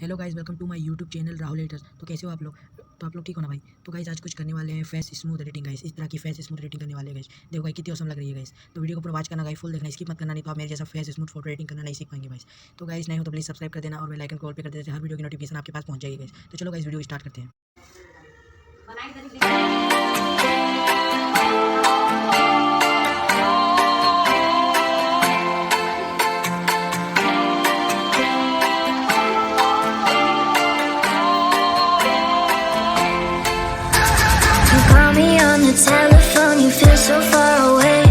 Hello guys, welcome to my YouTube channel Rahul editor. तो कैसे हो आप लोग? तो आप लोग ठीक हो ना भाई? तो गाइस आज कुछ करने वाले हैं फेस स्मूथ एडिटिंग गाइस। इस तरह की फेस स्मूथ एडिटिंग करने वाले हैं गाइस। देखो भाई कितनी औसम लग रही है गाइस। तो वीडियो को पूरा वॉच करना गाइस, फुल देखना, स्किप मत करना, नहीं तो आप मेरे जैसा फेस स्मूथ फोटो एडिटिंग करना नहीं सीख पाएंगे गाइस। तो गाइस नए हो तो प्लीज सब्सक्राइब कर देना और बेल आइकन को ऑल पे कर देना, हर वीडियो की नोटिफिकेशन आपके पास पहुंच जाएगी गाइस। तो चलो गाइस वीडियो स्टार्ट करते हैं। Call me on the telephone, you feel so far away.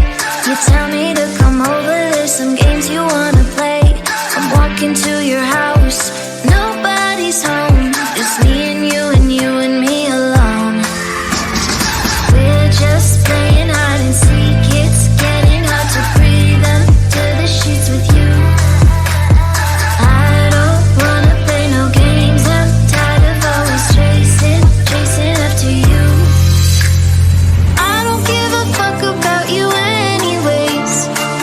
You tell me to come over, there's some games you wanna play. I'm walking to your house, nobody's home, just me and you and you and me alone. We're just playing hide and seek, it's getting hard to breathe under the sheets with you. I don't wanna play no games, I'm tired of always chasing after you. I don't give a fuck about you anyways.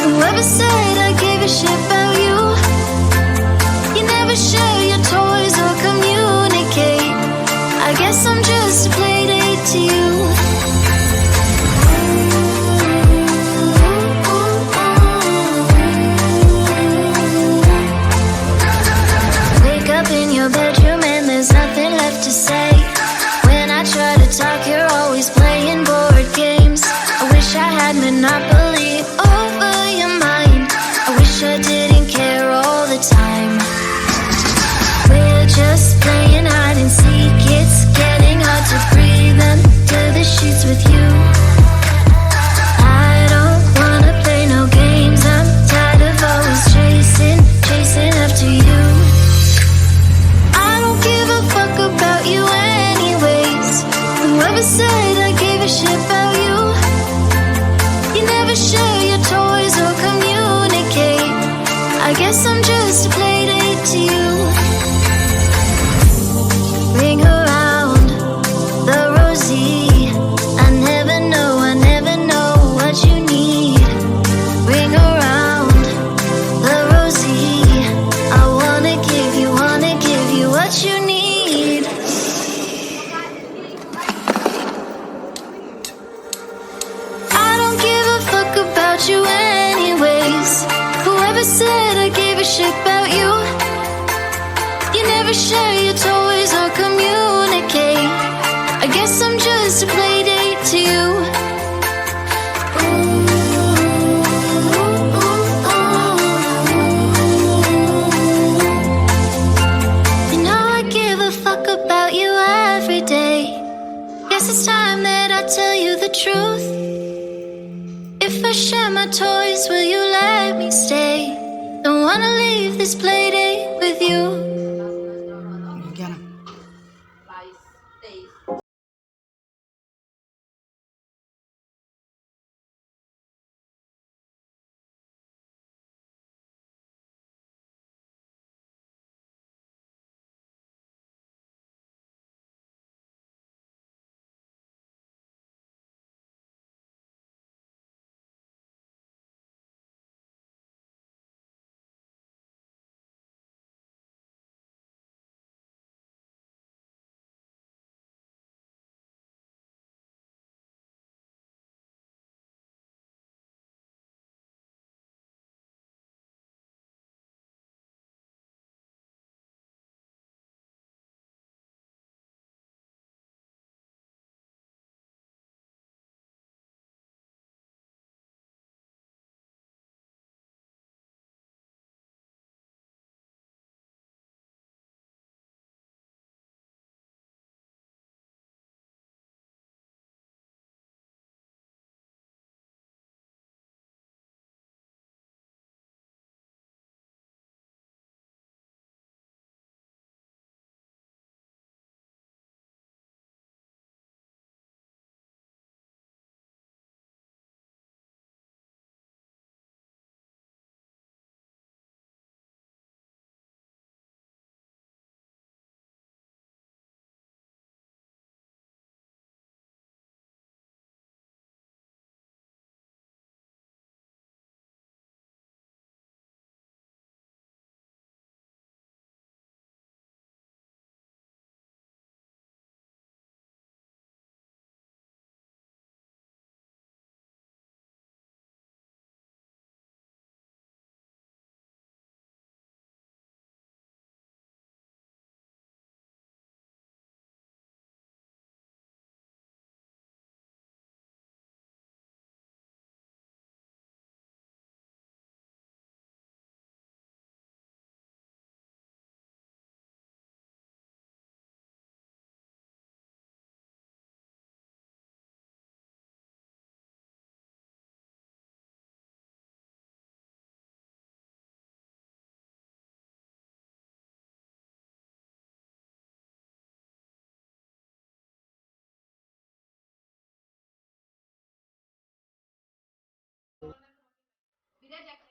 Whoever said I gave a shit about you, you never share your toys or communicate. I guess I'm just a playdate to you. Wake up in your bedroom and there's nothing left to say. When I try to talk, you're always playing board games. I wish I had monopoly over your mind. I wish I didn't care all the time. We're just playing hide and seek, it's getting hard to breathe under the sheets with you. I don't wanna play no games, I'm tired of always chasing after you. I don't give a fuck about you anyways. Whoever said I gave a shit about you, you never share your toys or communicate. I guess I'm just a playdate to you. Ring around the rosy, I never know what you need. Ring around the rosy, I wanna give you what you need. I don't give a fuck about you anyways. Whoever said I gave a shit about you, you never share your toys or communicate. I guess I'm just a playdate to you. You know I give a fuck about you every day. Guess it's time that I tell you the truth. If I share my toys, will you let me stay? Don't wanna leave this playdate with you. इधर जाकर